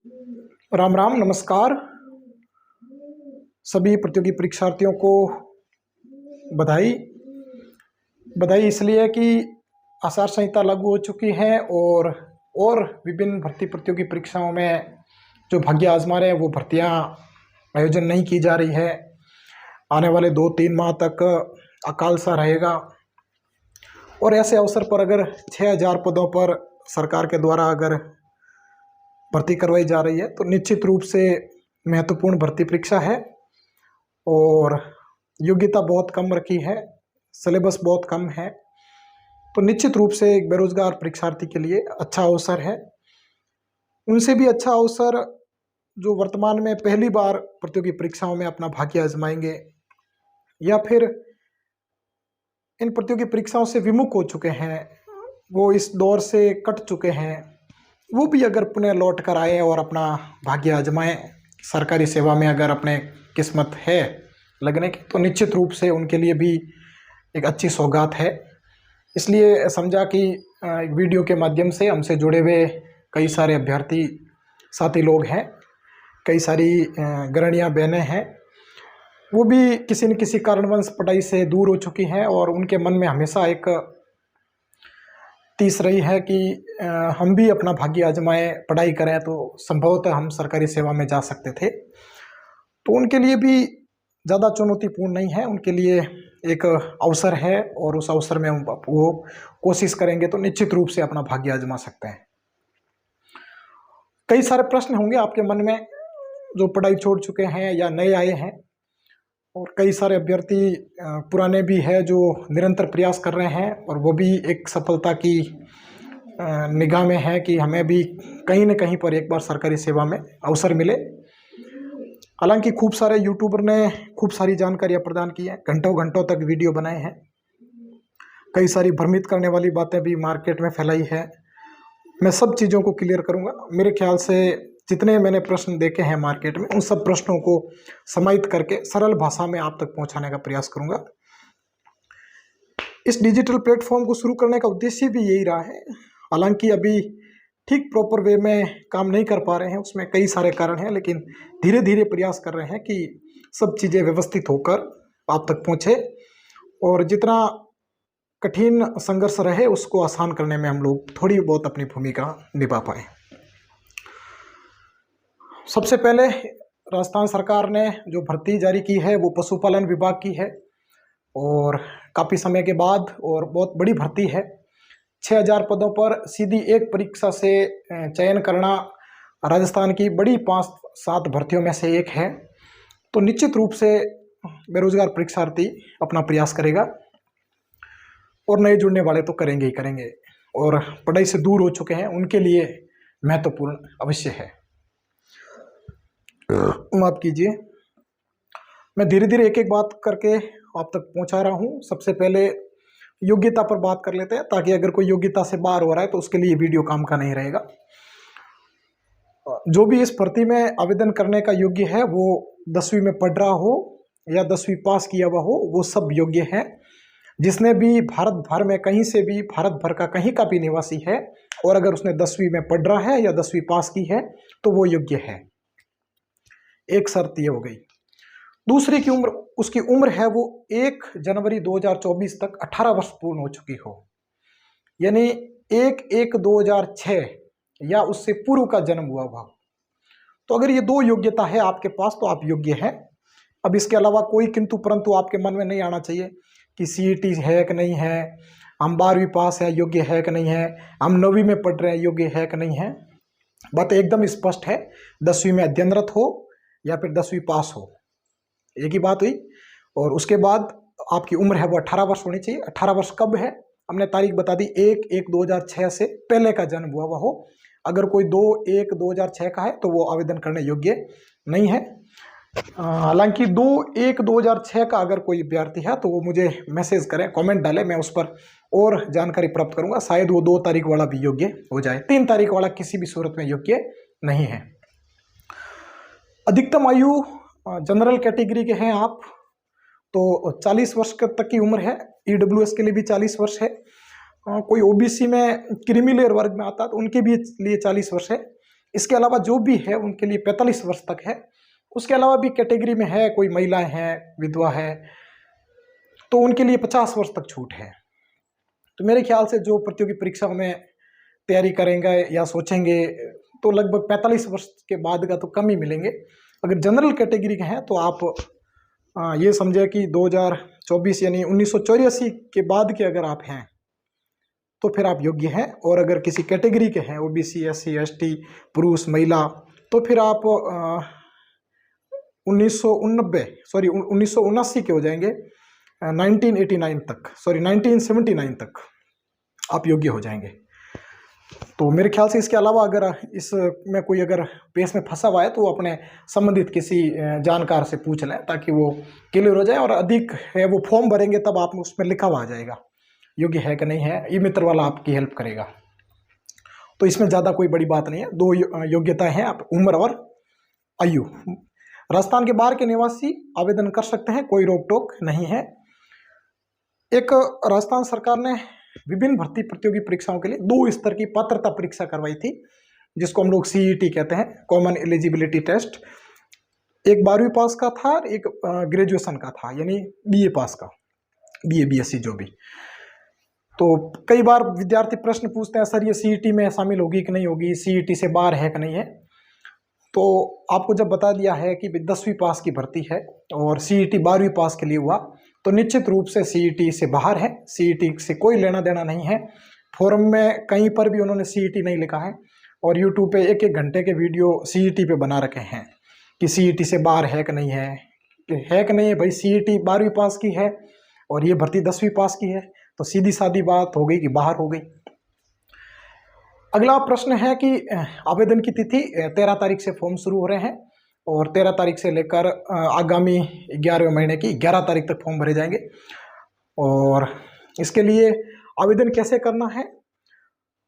राम राम, नमस्कार। सभी प्रतियोगी परीक्षार्थियों को बधाई। बधाई इसलिए कि आचार संहिता लागू हो चुकी है और विभिन्न भर्ती प्रतियोगी परीक्षाओं में जो भाग्य आजमा रहे हैं वो भर्तियां आयोजन नहीं की जा रही है। आने वाले 2-3 माह तक अकाल सा रहेगा और ऐसे अवसर पर अगर 6000 पदों पर सरकार के द्वारा अगर भर्ती करवाई जा रही है तो निश्चित रूप से महत्वपूर्ण भर्ती परीक्षा है और योग्यता बहुत कम रखी है, सिलेबस बहुत कम है, तो निश्चित रूप से एक बेरोजगार परीक्षार्थी के लिए अच्छा अवसर है। उनसे भी अच्छा अवसर जो वर्तमान में पहली बार प्रतियोगी परीक्षाओं में अपना भाग्य आजमाएंगे या फिर इन प्रतियोगी परीक्षाओं से विमुख हो चुके हैं, वो इस दौर से कट चुके हैं, वो भी अगर पुनः लौट कर आए और अपना भाग्य आजमाएं, सरकारी सेवा में अगर अपने किस्मत है लगने की, तो निश्चित रूप से उनके लिए भी एक अच्छी सौगात है। इसलिए समझा कि एक वीडियो के माध्यम से हमसे जुड़े हुए कई सारे अभ्यर्थी साथी लोग हैं, कई सारी गृहिणियाँ बहनें हैं, वो भी किसी न किसी कारणवश पढ़ाई से दूर हो चुकी हैं और उनके मन में हमेशा एक तीस रही है कि हम भी अपना भाग्य आजमाएं, पढ़ाई करें तो संभवतः हम सरकारी सेवा में जा सकते थे। तो उनके लिए भी ज़्यादा चुनौतीपूर्ण नहीं है, उनके लिए एक अवसर है और उस अवसर में वो कोशिश करेंगे तो निश्चित रूप से अपना भाग्य आजमा सकते हैं। कई सारे प्रश्न होंगे आपके मन में, जो पढ़ाई छोड़ चुके हैं या नए आए हैं, और कई सारे अभ्यर्थी पुराने भी हैं जो निरंतर प्रयास कर रहे हैं और वो भी एक सफलता की निगाह में है कि हमें भी कहीं न कहीं पर एक बार सरकारी सेवा में अवसर मिले। हालांकि खूब सारे यूट्यूबर ने खूब सारी जानकारियां प्रदान की हैं, घंटों घंटों तक वीडियो बनाए हैं, कई सारी भ्रमित करने वाली बातें भी मार्केट में फैलाई है। मैं सब चीज़ों को क्लियर करूंगा। मेरे ख्याल से जितने मैंने प्रश्न देखे हैं मार्केट में, उन सब प्रश्नों को समाहित करके सरल भाषा में आप तक पहुंचाने का प्रयास करूंगा। इस डिजिटल प्लेटफॉर्म को शुरू करने का उद्देश्य भी यही रहा है। हालांकि अभी ठीक प्रॉपर वे में काम नहीं कर पा रहे हैं, उसमें कई सारे कारण हैं, लेकिन धीरे धीरे प्रयास कर रहे हैं कि सब चीज़ें व्यवस्थित होकर आप तक पहुँचे और जितना कठिन संघर्ष रहे उसको आसान करने में हम लोग थोड़ी बहुत अपनी भूमिका निभा पाए। सबसे पहले राजस्थान सरकार ने जो भर्ती जारी की है वो पशुपालन विभाग की है और काफ़ी समय के बाद और बहुत बड़ी भर्ती है। 6000 पदों पर सीधी एक परीक्षा से चयन करना राजस्थान की बड़ी 5-7 भर्तियों में से एक है, तो निश्चित रूप से बेरोजगार परीक्षार्थी अपना प्रयास करेगा और नए जुड़ने वाले तो करेंगे ही करेंगे, और पढ़ाई से दूर हो चुके हैं उनके लिए महत्वपूर्ण अवश्य है। माफ कीजिए, मैं धीरे धीरे एक एक बात करके आप तक पहुंचा रहा हूं। सबसे पहले योग्यता पर बात कर लेते हैं, ताकि अगर कोई योग्यता से बाहर हो रहा है तो उसके लिए वीडियो काम का नहीं रहेगा। जो भी इस भर्ती में आवेदन करने का योग्य है वो 10वीं में पढ़ रहा हो या 10वीं पास किया हुआ हो, वो सब योग्य है। जिसने भी भारत भर में कहीं से भी, भारत भर का कहीं का भी निवासी है और अगर उसने 10वीं में पढ़ रहा है या 10वीं पास की है तो वो योग्य है। एक शर्त ये हो गई। दूसरी की उम्र, उसकी उम्र है वो 1 जनवरी 2024 तक 18 वर्ष पूर्ण हो चुकी हो, यानी 1/1/2006 या उससे पूर्व का जन्म हुआ हुआ। तो अगर ये 2 योग्यता है आपके पास तो आप योग्य हैं। अब इसके अलावा कोई किंतु परंतु आपके मन में नहीं आना चाहिए कि सीईटी है कि नहीं है, हम 12वीं पास है योग्य है कि नहीं है, हम 9वीं में पढ़ रहे हैं योग्य है कि नहीं है। बात एकदम स्पष्ट है, 10वीं में अध्ययनरत हो या फिर 10वीं पास हो, एक ही बात हुई। और उसके बाद आपकी उम्र है वो 18 वर्ष होनी चाहिए। 18 वर्ष कब है हमने तारीख बता दी, 1/1/2006 से पहले का जन्म हुआ हो। अगर कोई 2/1/2006 का है तो वो आवेदन करने योग्य नहीं है। हालांकि 2/1/2006 का अगर कोई विद्यार्थी है तो वो मुझे मैसेज करें, कमेंट डालें, मैं उस पर और जानकारी प्राप्त करूंगा। शायद वो 2 तारीख वाला भी योग्य हो जाए, 3 तारीख वाला किसी भी सूरत में योग्य नहीं है। अधिकतम आयु जनरल कैटेगरी के हैं आप तो 40 वर्ष तक की उम्र है। ईडब्ल्यूएस के लिए भी 40 वर्ष है। कोई ओबीसी में क्रीमी लेयर वर्ग में आता है तो उनके भी लिए 40 वर्ष है। इसके अलावा जो भी है उनके लिए 45 वर्ष तक है। उसके अलावा भी कैटेगरी में है, कोई महिलाएं हैं, विधवा है, तो उनके लिए 50 वर्ष तक छूट है। तो मेरे ख्याल से जो प्रतियोगी परीक्षाओं में तैयारी करेंगे या सोचेंगे तो लगभग 45 वर्ष के बाद का तो कम ही मिलेंगे। अगर जनरल कैटेगरी के हैं तो आप ये समझे कि 2024 यानी 1984 के बाद के अगर आप हैं तो फिर आप योग्य हैं। और अगर किसी कैटेगरी के हैं, ओबीसी, एससी, एसटी, पुरुष, महिला, तो फिर आप 1979 के हो जाएंगे, 1979 तक आप योग्य हो जाएंगे। तो मेरे ख्याल से इसके अलावा अगर इसमें कोई अगर पेश में फंसा हुआ है तो वो अपने संबंधित किसी जानकार से पूछ लें ताकि वो क्लियर हो जाए। और अधिक है वो फॉर्म भरेंगे तब आप उसमें लिखा हुआ आ जाएगा योग्य है कि नहीं है, ई मित्र वाला आपकी हेल्प करेगा। तो इसमें ज़्यादा कोई बड़ी बात नहीं है, 2 योग्यताएं हैं, आप उम्र और आयु। राजस्थान के बाहर के निवासी आवेदन कर सकते हैं, कोई रोक टोक नहीं है। एक राजस्थान सरकार ने विभिन्न भर्ती प्रतियोगी परीक्षाओं के लिए 2 स्तर की पात्रता परीक्षा करवाई थी, जिसको हम लोग सीईटी कहते हैं, कॉमन एलिजिबिलिटी टेस्ट। एक 12वीं पास का था और एक ग्रेजुएशन का था, यानी बीए पास का, बीए बीएससी जो भी। तो कई बार विद्यार्थी प्रश्न पूछते हैं, सर ये सीईटी में शामिल होगी कि नहीं होगी, सीईटी से बाहर है कि नहीं है। तो आपको जब बता दिया है कि 10वीं पास की भर्ती है और सीईटी 12वीं पास के लिए हुआ, तो निश्चित रूप से सीईटी से बाहर है, सीईटी से कोई लेना देना नहीं है। फोरम में कहीं पर भी उन्होंने सीईटी नहीं लिखा है और यूट्यूब पे 1-1 घंटे के वीडियो सीईटी पे बना रखे हैं कि सीईटी से बाहर है कि नहीं है, कि नहीं है। भाई सीईटी 12वीं पास की है और ये भर्ती 10वीं पास की है, तो सीधी सादी बात हो गई कि बाहर हो गई। अगला प्रश्न है कि आवेदन की तिथि 13 तारीख से फॉर्म शुरू हो रहे हैं और 13 तारीख से लेकर आगामी 11वें महीने की 11 तारीख तक फॉर्म भरे जाएंगे। और इसके लिए आवेदन कैसे करना है,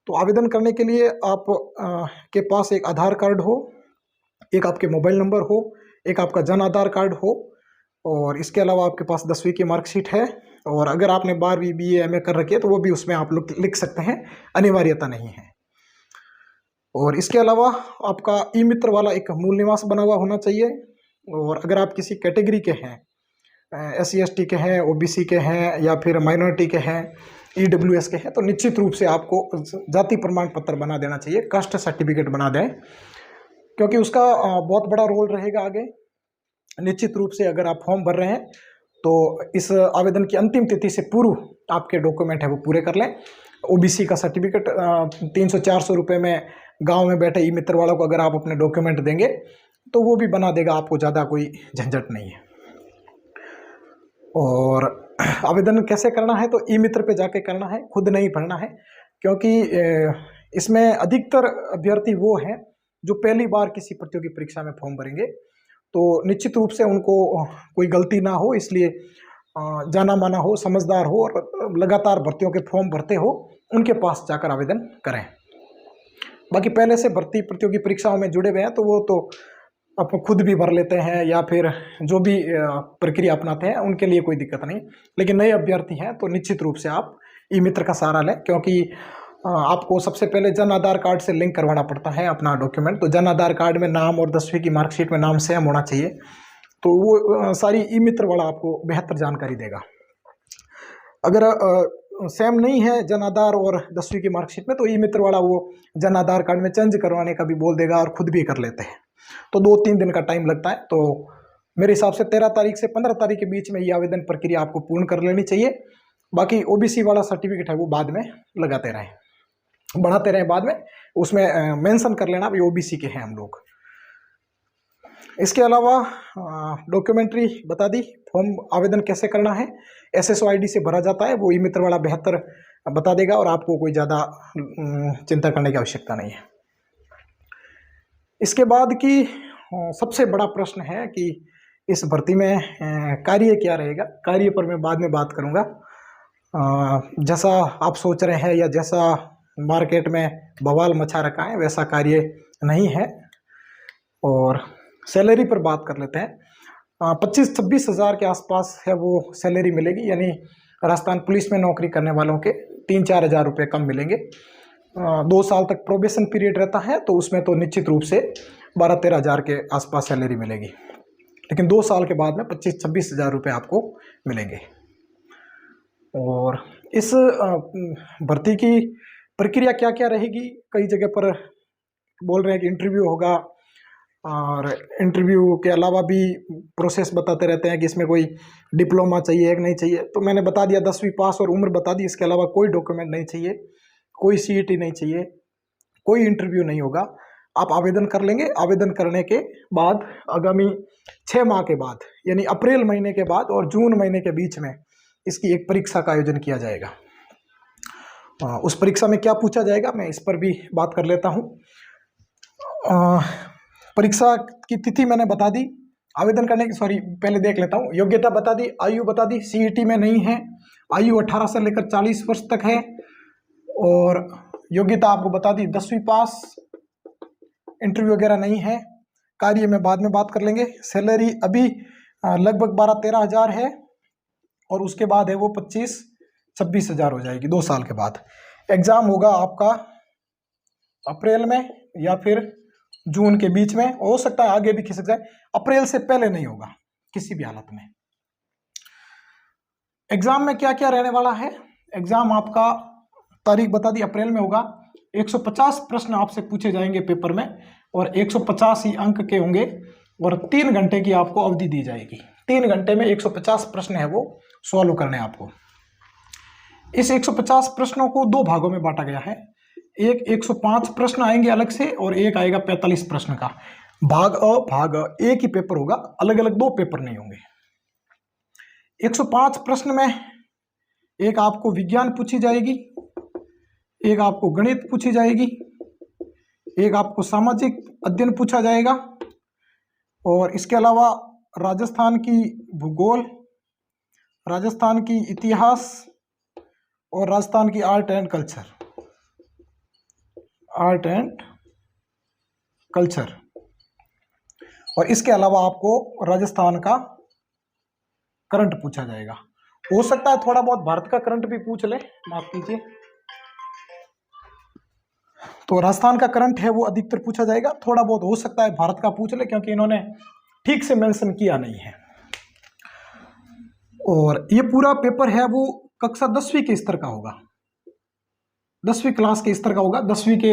तो आवेदन करने के लिए आप के पास एक आधार कार्ड हो, एक आपके मोबाइल नंबर हो, एक आपका जन आधार कार्ड हो, और इसके अलावा आपके पास 10वीं की मार्कशीट है। और अगर आपने 12वीं बीए एमए कर रखी है तो वो भी उसमें आप लोग लिख सकते हैं, अनिवार्यता नहीं है। और इसके अलावा आपका ई मित्र वाला एक मूल निवास बना हुआ होना चाहिए। और अगर आप किसी कैटेगरी के हैं, SC ST के हैं, OBC के हैं, या फिर माइनॉरिटी के हैं, EWS के हैं, तो निश्चित रूप से आपको जाति प्रमाण पत्र बना देना चाहिए, कास्ट सर्टिफिकेट बना दें, क्योंकि उसका बहुत बड़ा रोल रहेगा आगे। निश्चित रूप से अगर आप फॉर्म भर रहे हैं तो इस आवेदन की अंतिम तिथि से पूर्व आपके डॉक्यूमेंट है वो पूरे कर लें। OBC का सर्टिफिकेट 300-400 रुपये में गांव में बैठे ई मित्र वालों को अगर आप अपने डॉक्यूमेंट देंगे तो वो भी बना देगा, आपको ज़्यादा कोई झंझट नहीं है। और आवेदन कैसे करना है, तो ई मित्र पे जाके करना है, खुद नहीं भरना है, क्योंकि इसमें अधिकतर अभ्यर्थी वो हैं जो पहली बार किसी प्रतियोगी परीक्षा में फॉर्म भरेंगे। तो निश्चित रूप से उनको कोई गलती ना हो, इसलिए जाना माना हो, समझदार हो और लगातार भर्तियों के फॉर्म भरते हो, उनके पास जाकर आवेदन करें। बाकी पहले से भर्ती प्रतियोगी परीक्षाओं में जुड़े हुए हैं तो वो तो आप खुद भी भर लेते हैं या फिर जो भी प्रक्रिया अपनाते हैं उनके लिए कोई दिक्कत नहीं। लेकिन नए अभ्यर्थी हैं तो निश्चित रूप से आप ई मित्र का सहारा लें, क्योंकि आपको सबसे पहले जन आधार कार्ड से लिंक करवाना पड़ता है अपना डॉक्यूमेंट। तो जन आधार कार्ड में नाम और 10वीं की मार्कशीट में नाम सेम होना चाहिए, तो वो सारी ई मित्र वाला आपको बेहतर जानकारी देगा। अगर सेम नहीं है जन आधार और 10वीं की मार्कशीट में, तो ई मित्र वाला वो जन आधार कार्ड में चेंज करवाने का भी बोल देगा और खुद भी कर लेते हैं, तो 2-3 दिन का टाइम लगता है। तो मेरे हिसाब से 13 तारीख से 15 तारीख के बीच में ये आवेदन प्रक्रिया आपको पूर्ण कर लेनी चाहिए। बाकी OBC वाला सर्टिफिकेट है वो बाद में लगाते रहें, बढ़ाते रहें, बाद में उसमें मेंशन कर लेना भी OBC के हैं हम लोग। इसके अलावा डॉक्यूमेंट्री बता दी, फॉर्म आवेदन कैसे करना है, SSO ID से भरा जाता है, वो ई मित्र वाला बेहतर बता देगा और आपको कोई ज़्यादा चिंता करने की आवश्यकता नहीं है। इसके बाद की सबसे बड़ा प्रश्न है कि इस भर्ती में कार्य क्या रहेगा। कार्य पर मैं बाद में बात करूँगा। जैसा आप सोच रहे हैं या जैसा मार्केट में बवाल मचा रखा है वैसा कार्य नहीं है। और सैलरी पर बात कर लेते हैं। 25-26 हज़ार के आसपास है वो सैलरी मिलेगी, यानी राजस्थान पुलिस में नौकरी करने वालों के 3-4 हज़ार रुपये कम मिलेंगे। 2 साल तक प्रोबेशन पीरियड रहता है, तो उसमें तो निश्चित रूप से 12-13 हज़ार के आसपास सैलरी मिलेगी। लेकिन 2 साल के बाद में 25-26 हज़ार रुपये आपको मिलेंगे। और इस भर्ती की प्रक्रिया क्या क्या रहेगी, कई जगह पर बोल रहे हैं कि इंटरव्यू होगा, और इंटरव्यू के अलावा भी प्रोसेस बताते रहते हैं कि इसमें कोई डिप्लोमा चाहिए कि नहीं चाहिए। तो मैंने बता दिया 10वीं पास और उम्र बता दी, इसके अलावा कोई डॉक्यूमेंट नहीं चाहिए, कोई सीईटी नहीं चाहिए, कोई इंटरव्यू नहीं होगा। आप आवेदन कर लेंगे। आवेदन करने के बाद आगामी 6 माह के बाद, यानी अप्रैल महीने के बाद और जून महीने के बीच में इसकी एक परीक्षा का आयोजन किया जाएगा। उस परीक्षा में क्या पूछा जाएगा, मैं इस पर भी बात कर लेता हूँ। परीक्षा की तिथि मैंने बता दी, आवेदन करने की पहले देख लेता हूँ। योग्यता बता दी, आयु बता दी, सीईटी में नहीं है, आयु 18 से लेकर 40 वर्ष तक है, और योग्यता आपको बता दी 10वीं पास, इंटरव्यू वगैरह नहीं है। कार्य में बाद में बात कर लेंगे। सैलरी अभी लगभग 12-13 हज़ार है, और उसके बाद है वो 25-26 हज़ार हो जाएगी 2 साल के बाद। एग्ज़ाम होगा आपका अप्रैल में या फिर जून के बीच में, हो सकता है आगे भी खिसक जाए, अप्रैल से पहले नहीं होगा किसी भी हालत में। एग्जाम में क्या क्या रहने वाला है, एग्जाम आपका तारीख बता दी, अप्रैल में होगा। 150 प्रश्न आपसे पूछे जाएंगे पेपर में, और 150 ही अंक के होंगे, और 3 घंटे की आपको अवधि दी जाएगी। 3 घंटे में 150 प्रश्न है वो सॉल्व करने आपको। इस 150 प्रश्नों को 2 भागों में बांटा गया है। एक 105 प्रश्न आएंगे अलग से, और एक आएगा 45 प्रश्न का। भाग अ भाग अ, एक ही पेपर होगा, अलग अलग 2 पेपर नहीं होंगे। 105 प्रश्न में एक आपको विज्ञान पूछी जाएगी, एक आपको गणित पूछी जाएगी, एक आपको सामाजिक अध्ययन पूछा जाएगा, और इसके अलावा राजस्थान की भूगोल, राजस्थान की इतिहास, और राजस्थान की आर्ट एंड कल्चर, और इसके अलावा आपको राजस्थान का करंट पूछा जाएगा। हो सकता है थोड़ा बहुत भारत का करंट भी पूछ ले, माफ कीजिए। तो राजस्थान का करंट है वो अधिकतर पूछा जाएगा, थोड़ा बहुत हो सकता है भारत का पूछ ले, क्योंकि इन्होंने ठीक से मेंशन किया नहीं है। और ये पूरा पेपर है वो कक्षा 10वीं के स्तर का होगा, 10वीं क्लास के स्तर का होगा। 10वीं के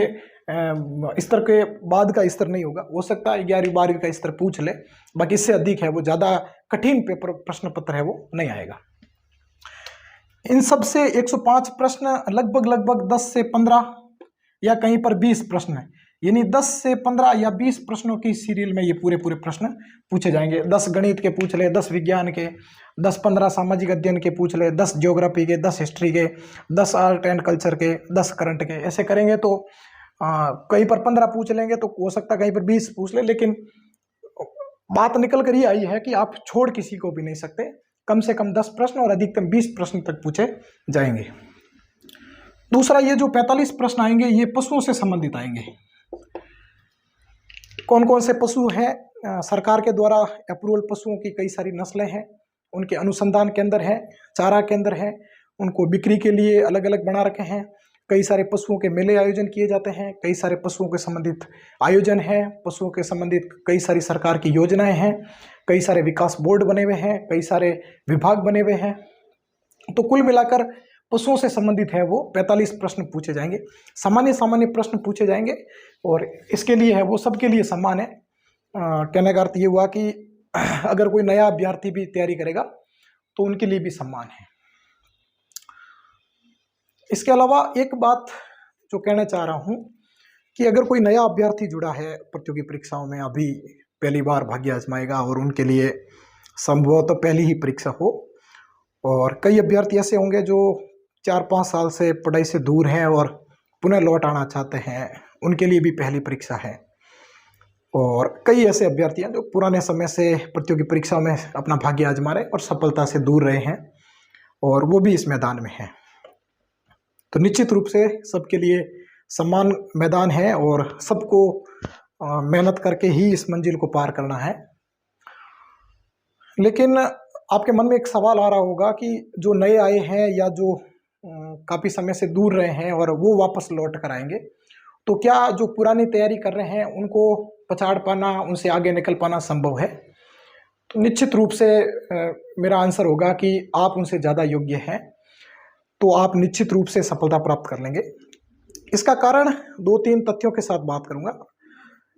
स्तर के बाद का स्तर नहीं होगा। हो सकता है 11वीं 12वीं का स्तर पूछ ले, बाकी इससे अधिक है वो, ज़्यादा कठिन पेपर प्रश्न पत्र है वो नहीं आएगा। इन सब से 105 प्रश्न लगभग 10 से 15 या कहीं पर 20 प्रश्न है, यानी 10 से 15 या 20 प्रश्नों की सीरियल में ये पूरे प्रश्न पूछे जाएंगे। 10 गणित के पूछ ले, 10 विज्ञान के, 10-15 सामाजिक अध्ययन के पूछ ले, 10 ज्योग्राफी के, 10 हिस्ट्री के, 10 आर्ट एंड कल्चर के, 10 करंट के। ऐसे करेंगे तो कहीं पर 15 पूछ लेंगे, तो हो सकता है कहीं पर 20 पूछ ले, लेकिन बात निकल कर ये आई है कि आप छोड़ किसी को भी नहीं सकते। कम से कम 10 प्रश्न और अधिकतम 20 प्रश्न तक पूछे जाएंगे। दूसरा, ये जो 45 प्रश्न आएंगे ये पशुओं से संबंधित आएंगे। कौन कौन से पशु हैं, सरकार के द्वारा अप्रूवल पशुओं की कई सारी नस्लें हैं, उनके अनुसंधान केंद्र हैं, चारा केंद्र हैं, उनको बिक्री के लिए अलग अलग बना रखे हैं। कई सारे पशुओं के मेले आयोजन किए जाते हैं, कई सारे पशुओं के संबंधित आयोजन हैं, पशुओं के संबंधित कई सारी सरकार की योजनाएं हैं, कई सारे विकास बोर्ड बने हुए हैं, कई सारे विभाग बने हुए हैं। तो कुल मिलाकर पशुओं से संबंधित है वो 45 प्रश्न पूछे जाएंगे। सामान्य प्रश्न पूछे जाएंगे, और इसके लिए है वो सबके लिए समान है। कहने का अर्थ ये हुआ कि अगर कोई नया अभ्यर्थी भी तैयारी करेगा तो उनके लिए भी सम्मान है। इसके अलावा एक बात जो कहना चाह रहा हूँ कि अगर कोई नया अभ्यर्थी जुड़ा है प्रतियोगी परीक्षाओं में, अभी पहली बार भाग्य आजमाएगा, और उनके लिए संभवतः पहली ही परीक्षा हो, और कई अभ्यर्थी ऐसे होंगे जो 4-5 साल से पढ़ाई से दूर हैं और पुनः लौट आना चाहते हैं, उनके लिए भी पहली परीक्षा है। और कई ऐसे अभ्यर्थी हैं जो पुराने समय से प्रतियोगी परीक्षाओं में अपना भाग्य आजमा रहे और सफलता से दूर रहे हैं, और वो भी इस मैदान में हैं। तो निश्चित रूप से सबके लिए समान मैदान है, और सबको मेहनत करके ही इस मंजिल को पार करना है। लेकिन आपके मन में एक सवाल आ रहा होगा कि जो नए आए हैं या जो काफ़ी समय से दूर रहे हैं और वो वापस लौट कर आएंगे, तो क्या जो पुरानी तैयारी कर रहे हैं उनको पछाड़ पाना, उनसे आगे निकल पाना संभव है? तो निश्चित रूप से मेरा आंसर होगा कि आप उनसे ज़्यादा योग्य हैं, तो आप निश्चित रूप से सफलता प्राप्त कर लेंगे। इसका कारण 2-3 तथ्यों के साथ बात करूँगा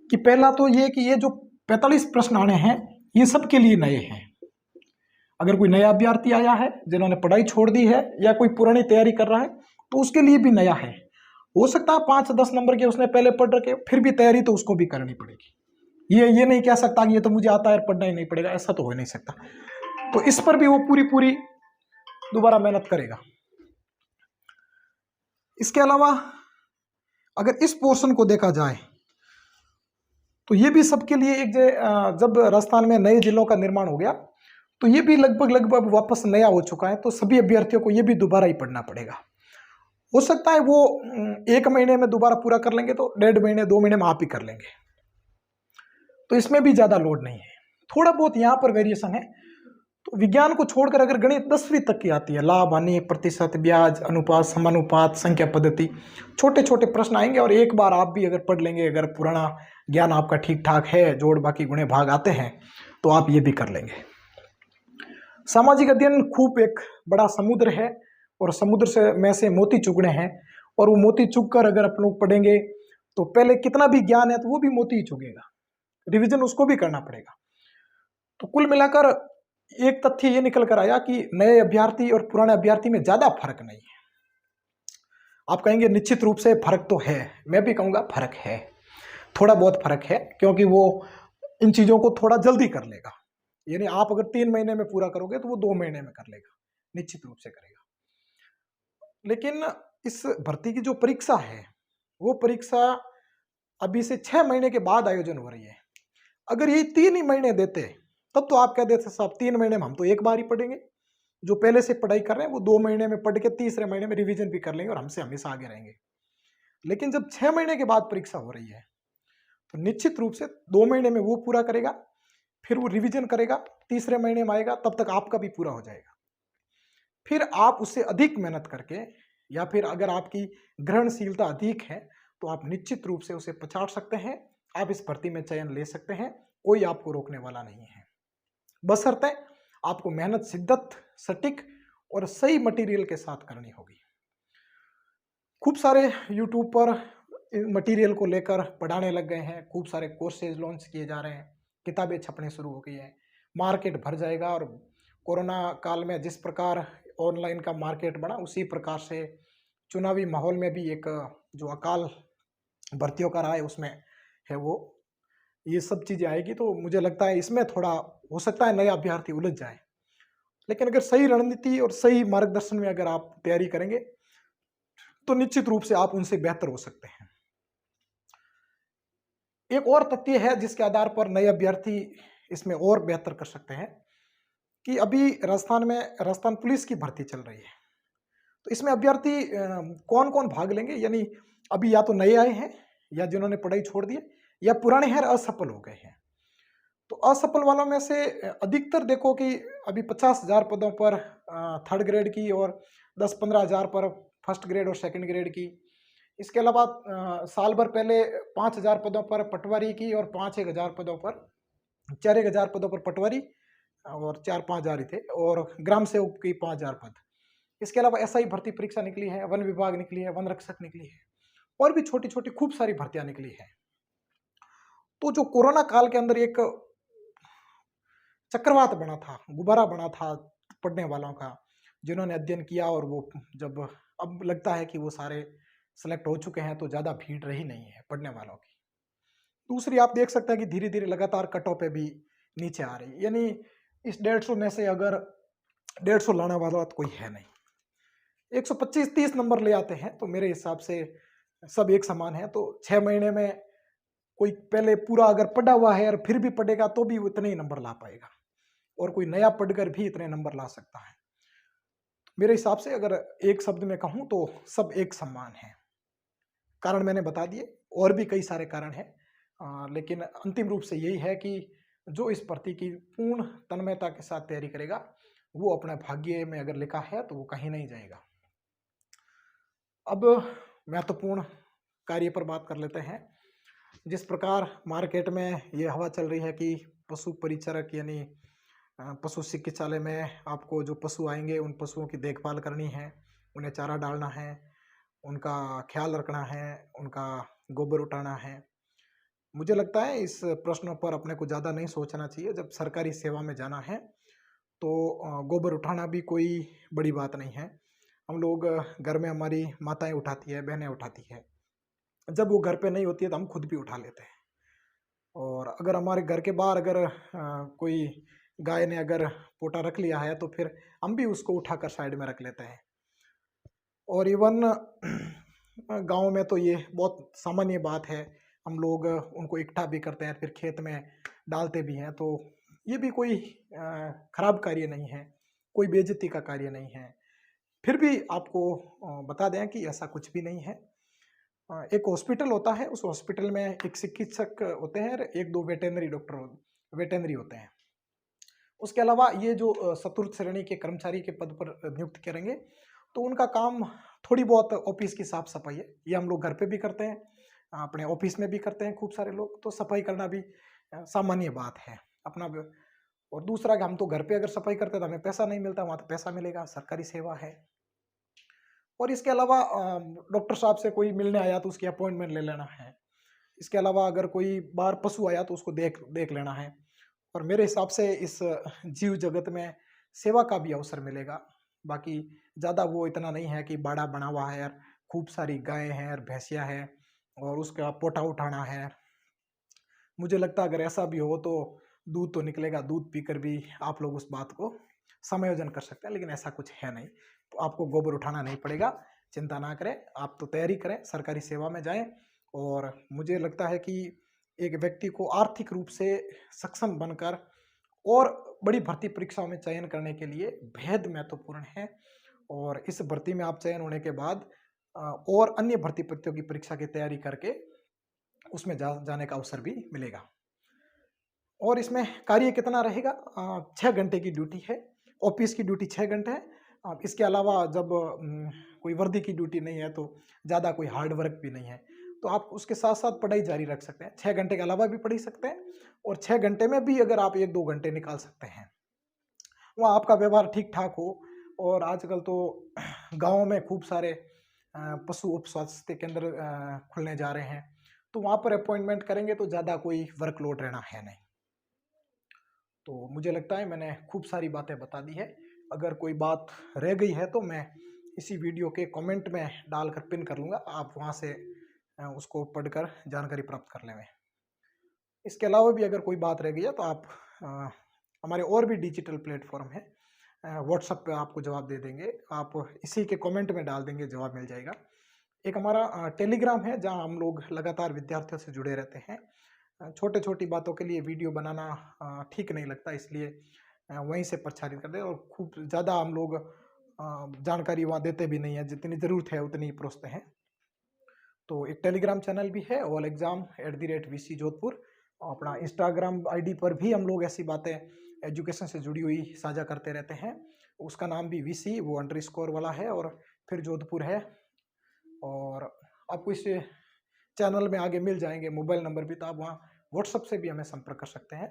कि पहला तो ये कि ये जो 45 प्रश्न आने हैं, ये सबके लिए नए हैं। अगर कोई नया अभ्यर्थी आया है, जिन्होंने पढ़ाई छोड़ दी है या कोई पुरानी तैयारी कर रहा है, तो उसके लिए भी नया है। हो सकता है 5-10 नंबर के उसने पहले पढ़ रखे, फिर भी तैयारी तो उसको भी करनी पड़ेगी। ये नहीं कह सकता कि ये तो मुझे आता है, पढ़ना ही नहीं पड़ेगा, ऐसा तो हो नहीं सकता। तो इस पर भी वो पूरी दोबारा मेहनत करेगा। इसके अलावा अगर इस पोर्शन को देखा जाए, तो ये भी सबके लिए एक जब राजस्थान में नए जिलों का निर्माण हो गया, तो ये भी लगभग वापस नया हो चुका है, तो सभी अभ्यर्थियों को ये भी दोबारा ही पढ़ना पड़ेगा। हो सकता है वो 1 महीने में दोबारा पूरा कर लेंगे, तो 1.5 महीने 2 महीने में आप ही कर लेंगे, तो इसमें भी ज़्यादा लोड नहीं है। थोड़ा बहुत यहाँ पर वेरिएशन है। तो विज्ञान को छोड़कर अगर गणित 10वीं तक की आती है, लाभ हानि, प्रतिशत, ब्याज, अनुपात, समानुपात, संख्या पद्धति, छोटे छोटे प्रश्न आएंगे और एक बार आप भी अगर पढ़ लेंगे, अगर पुराना ज्ञान आपका ठीक ठाक है, जोड़ बाकी गुणे भाग आते हैं, तो आप ये भी कर लेंगे। सामाजिक अध्ययन खूब एक बड़ा समुद्र है और समुद्र में से मोती चुगने हैं, और वो मोती चुग कर अगर आप लोग पढ़ेंगे तो पहले कितना भी ज्ञान है तो वो भी मोती ही चुगेगा, रिविजन उसको भी करना पड़ेगा। तो कुल मिलाकर एक तथ्य ये निकल कर आया कि नए अभ्यर्थी और पुराने अभ्यर्थी में ज्यादा फर्क नहीं है। आप कहेंगे निश्चित रूप से फर्क तो है, मैं भी कहूंगा फर्क है, थोड़ा बहुत फर्क है, क्योंकि वो इन चीजों को थोड़ा जल्दी कर लेगा। यानी आप अगर 3 महीने में पूरा करोगे तो वो 2 महीने में कर लेगा, निश्चित रूप से करेगा। लेकिन इस भर्ती की जो परीक्षा है, वो परीक्षा अभी से 6 महीने के बाद आयोजन हो रही है। अगर ये 3 ही महीने देते तब तो आप कह देते साहब 3 महीने में हम तो एक बार ही पढ़ेंगे, जो पहले से पढ़ाई कर रहे हैं वो 2 महीने में पढ़ के तीसरे महीने में रिवीजन भी कर लेंगे और हमसे हमेशा आगे रहेंगे। लेकिन जब 6 महीने के बाद परीक्षा हो रही है, तो निश्चित रूप से 2 महीने में वो पूरा करेगा, फिर वो रिवीजन करेगा, तीसरे महीने में आएगा, तब तक आपका भी पूरा हो जाएगा। फिर आप उससे अधिक मेहनत करके, या फिर अगर आपकी ग्रहणशीलता अधिक है, तो आप निश्चित रूप से उसे पछाड़ सकते हैं। आप इस भर्ती में चयन ले सकते हैं, कोई आपको रोकने वाला नहीं है। बशर्ते आपको मेहनत शिद्दत, सटीक और सही मटेरियल के साथ करनी होगी। खूब सारे यूट्यूब पर मटेरियल को लेकर पढ़ाने लग गए हैं, खूब सारे कोर्सेज लॉन्च किए जा रहे हैं, किताबें छपने शुरू हो गई हैं, मार्केट भर जाएगा। और कोरोना काल में जिस प्रकार ऑनलाइन का मार्केट बढ़ा, उसी प्रकार से चुनावी माहौल में भी एक जो अकाल भर्तियों का रहा है उसमें है, वो ये सब चीज़ें आएगी। तो मुझे लगता है इसमें थोड़ा हो सकता है नया अभ्यर्थी उलझ जाए, लेकिन अगर सही रणनीति और सही मार्गदर्शन में अगर आप तैयारी करेंगे तो निश्चित रूप से आप उनसे बेहतर हो सकते हैं। एक और तथ्य है जिसके आधार पर नए अभ्यर्थी इसमें और बेहतर कर सकते हैं, कि अभी राजस्थान पुलिस की भर्ती चल रही है। तो इसमें अभ्यर्थी कौन कौन भाग लेंगे, यानी अभी या तो नए आए हैं, या जिन्होंने पढ़ाई छोड़ दी है, या पुराने हैं असफल हो गए हैं। तो असफल वालों में से अधिकतर देखो कि अभी 50,000 पदों पर 3rd ग्रेड की, और 10-15 हज़ार पर 1st ग्रेड और 2nd ग्रेड की। इसके अलावा साल भर पहले 5,000 पदों पर पटवारी की, और 5-1 हज़ार पदों पर 4-1 हज़ार पदों पर पटवारी, और 4-5 हज़ार ही थे, और ग्राम सेवक की 5,000 पद। इसके अलावा एसआई भर्ती परीक्षा निकली है, वन विभाग निकली है, वन रक्षक निकली है, और भी छोटी छोटी खूब सारी भर्तियां निकली है। तो जो कोरोना काल के अंदर एक चक्रवात बना था, गुब्बारा बना था पढ़ने वालों का, जिन्होंने अध्ययन किया, और वो जब अब लगता है कि वो सारे सेलेक्ट हो चुके हैं, तो ज़्यादा भीड़ रही नहीं है पढ़ने वालों की। दूसरी आप देख सकते हैं कि धीरे धीरे लगातार कटऑफ पे भी नीचे आ रही है, यानी इस 150 में से अगर 150 लाने वाला तो कोई है नहीं। 125-30 नंबर ले आते हैं, तो मेरे हिसाब से सब एक समान है। तो 6 महीने में कोई पहले पूरा अगर पढ़ा हुआ है और फिर भी पढ़ेगा तो भी उतने ही नंबर ला पाएगा, और कोई नया पढ़कर भी इतने नंबर ला सकता है। मेरे हिसाब से अगर एक शब्द में कहूँ तो सब एक समान है। कारण मैंने बता दिए, और भी कई सारे कारण हैं, लेकिन अंतिम रूप से यही है कि जो इस भर्ती की पूर्ण तन्मयता के साथ तैयारी करेगा, वो अपने भाग्य में अगर लिखा है तो वो कहीं नहीं जाएगा। अब महत्वपूर्ण कार्य पर बात कर लेते हैं। जिस प्रकार मार्केट में ये हवा चल रही है कि पशु परिचारक यानी पशु चिकित्सालय में आपको जो पशु आएँगे उन पशुओं की देखभाल करनी है, उन्हें चारा डालना है, उनका ख़्याल रखना है, उनका गोबर उठाना है। मुझे लगता है इस प्रश्न पर अपने को ज़्यादा नहीं सोचना चाहिए। जब सरकारी सेवा में जाना है तो गोबर उठाना भी कोई बड़ी बात नहीं है। हम लोग घर में हमारी माताएँ उठाती है, बहनें उठाती है। जब वो घर पे नहीं होती है तो हम खुद भी उठा लेते हैं। और अगर हमारे घर के बाहर अगर कोई गाय ने अगर पोटा रख लिया है तो फिर हम भी उसको उठाकर साइड में रख लेते हैं। और इवन गाँव में तो ये बहुत सामान्य बात है। हम लोग उनको इकट्ठा भी करते हैं, फिर खेत में डालते भी हैं, तो ये भी कोई खराब कार्य नहीं है, कोई बेइज़्ज़ती का कार्य नहीं है। फिर भी आपको बता दें कि ऐसा कुछ भी नहीं है। एक हॉस्पिटल होता है, उस हॉस्पिटल में एक चिकित्सक होते हैं और 1-2 वेटरनरी होते हैं। उसके अलावा ये जो चतुर्थ श्रेणी के कर्मचारी के पद पर नियुक्त करेंगे, तो उनका काम थोड़ी बहुत ऑफ़िस की साफ-सफाई है। ये हम लोग घर पे भी करते हैं, अपने ऑफ़िस में भी करते हैं खूब सारे लोग, तो सफाई करना भी सामान्य बात है। अपना ब और दूसरा कि हम तो घर पे अगर सफाई करते हैं तो हमें पैसा नहीं मिलता, वहाँ तो पैसा मिलेगा, सरकारी सेवा है। और इसके अलावा डॉक्टर साहब से कोई मिलने आया तो उसकी अपॉइंटमेंट ले लेना है। इसके अलावा अगर कोई बाहर पशु आया तो उसको देख देख लेना है। और मेरे हिसाब से इस जीव जगत में सेवा का भी अवसर मिलेगा। बाकी ज़्यादा वो इतना नहीं है कि बाड़ा बना हुआ है और खूब सारी गायें हैं और भैंसिया हैं और उसका पोटा उठाना है। मुझे लगता है अगर ऐसा भी हो तो दूध तो निकलेगा, दूध पीकर भी आप लोग उस बात को समायोजन कर सकते हैं, लेकिन ऐसा कुछ है नहीं। तो आपको गोबर उठाना नहीं पड़ेगा, चिंता ना करें, आप तो तैयारी करें, सरकारी सेवा में जाएँ। और मुझे लगता है कि एक व्यक्ति को आर्थिक रूप से सक्षम बनकर और बड़ी भर्ती परीक्षाओं में चयन करने के लिए बेहद महत्वपूर्ण है। और इस भर्ती में आप चयन होने के बाद और अन्य भर्ती प्रतियोगी परीक्षा की तैयारी करके उसमें जाने का अवसर भी मिलेगा। और इसमें कार्य कितना रहेगा? 6 घंटे की ड्यूटी है। ऑफ़िस की ड्यूटी 6 घंटे है। इसके अलावा जब कोई वर्दी की ड्यूटी नहीं है तो ज़्यादा कोई हार्ड वर्क भी नहीं है। तो आप उसके साथ-साथ पढ़ाई जारी रख सकते हैं। 6 घंटे के अलावा भी पढ़ सकते हैं और 6 घंटे में भी अगर आप 1-2 घंटे निकाल सकते हैं। वहाँ आपका व्यवहार ठीक-ठाक हो। और आजकल तो गाँव में खूब सारे पशु उप स्वास्थ्य केंद्र खुलने जा रहे हैं। तो वहाँ पर अपॉइंटमेंट करेंगे तो ज़्यादा कोई वर्कलोड रहना है नहीं। तो मुझे लगता है मैंने खूब सारी बातें बता दी है। अगर कोई बात रह गई है तो मैं इसी वीडियो के कमेंट में डालकर पिन कर लूँगा। आप वहाँ से उसको पढ़कर जानकारी प्राप्त कर लेंगे। इसके अलावा भी अगर कोई बात रह गई है तो आप अ, हमारे और भी डिजिटल प्लेटफ़ॉर्म हैं। व्हाट्सएप पे आपको जवाब दे देंगे। आप इसी के कमेंट में डाल देंगे, जवाब मिल जाएगा। एक हमारा टेलीग्राम है जहाँ हम लोग लगातार विद्यार्थियों से जुड़े रहते हैं। छोटे-छोटी बातों के लिए वीडियो बनाना ठीक नहीं लगता, इसलिए वहीं से प्रचारित कर दें। और खूब ज़्यादा हम लोग जानकारी वहाँ देते भी नहीं हैं, जितनी ज़रूरत है उतनी ही परोसते हैं। तो एक टेलीग्राम चैनल भी है @VC जोधपुर। अपना इंस्टाग्राम आईडी पर भी हम लोग ऐसी बातें एजुकेशन से जुड़ी हुई साझा करते रहते हैं। उसका नाम भी वीसी वो अंडरस्कोर वाला है और फिर जोधपुर है। और आपको इस चैनल में आगे मिल जाएँगे मोबाइल नंबर भी, तो आप वहाँ व्हाट्सएप से भी हमें संपर्क कर सकते हैं।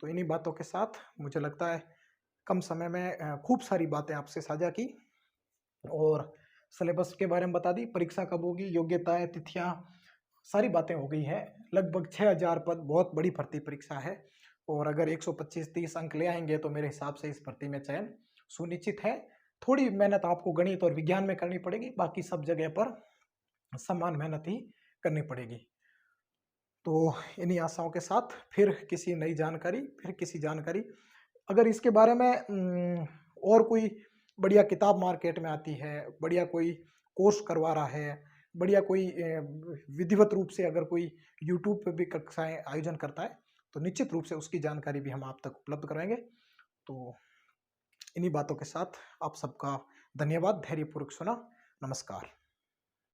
तो इन्हीं बातों के साथ मुझे लगता है कम समय में खूब सारी बातें आपसे साझा की और सिलेबस के बारे में बता दी, परीक्षा कब होगी, योग्यताएँ, तिथियाँ, सारी बातें हो गई हैं। लगभग 6000 पद, बहुत बड़ी भर्ती परीक्षा है। और अगर 125-30 अंक ले आएँगे तो मेरे हिसाब से इस भर्ती में चयन सुनिश्चित है। थोड़ी मेहनत आपको गणित और विज्ञान में करनी पड़ेगी, बाकी सब जगह पर समान मेहनत ही करनी पड़ेगी। तो इन्हीं आशाओं के साथ फिर किसी नई जानकारी, फिर किसी जानकारी, अगर इसके बारे में और कोई बढ़िया किताब मार्केट में आती है, बढ़िया कोई कोर्स करवा रहा है, बढ़िया कोई विधिवत रूप से अगर कोई यूट्यूब पे भी कक्षाएँ आयोजन करता है, तो निश्चित रूप से उसकी जानकारी भी हम आप तक उपलब्ध कराएँगे। तो इन्हीं बातों के साथ आप सबका धन्यवाद, धैर्यपूर्वक सुना। नमस्कार।